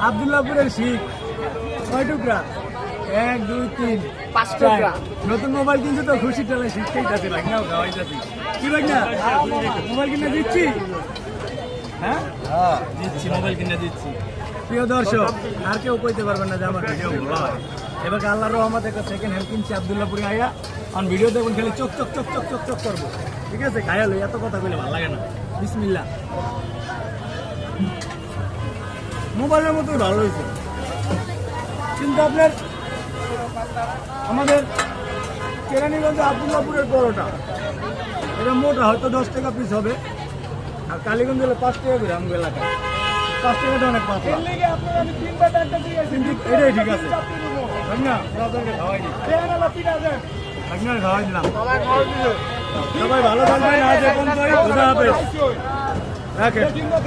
আব্দুল্লাহপুরের শিখ কয় টুকরা 1 2 3 5 টুকরা নতুন মোবাইল কিনছো তো খুশি চলে শিখতেই যাচ্ছে ভাই নাও খাওয়াইতাছি কি ভাই না মোবাইল কিনে দিচ্ছি হ্যাঁ দিচ্ছি মোবাইল কিনে দিচ্ছি প্রিয় দর্শক আর কেউ কইতে পারবেন না যে আমার ভিডিও ভালো হয় এবার আল্লাহর রহমতে একটা সেকেন্ড হ্যান্ড কিনছি আব্দুল্লাহপুরে আইয়া অন ভিডিও দেখুন খালি চক চক চক চক চক চক করবো ঠিক আছে খাইয়া লই এত কথা কইলে ভালো লাগে না বিসমিল্লাহ মোবাইলের মতো ভালো হয়েছে কিন্তু আপনার আমাদের কেরানীগঞ্জে আব্দুল্লাহপুরের পরোটা এটা মোটা হয়তো 10 টাকা পিস হবে আর কালীগঞ্জ হলে 5 টাকা করে আমাদের এলাকায় 5 টাকাটা অনেক পাতলা এটাই ঠিক আছে খাওয়াই দিলাম সবাই ভালো থাকবেন রাখেন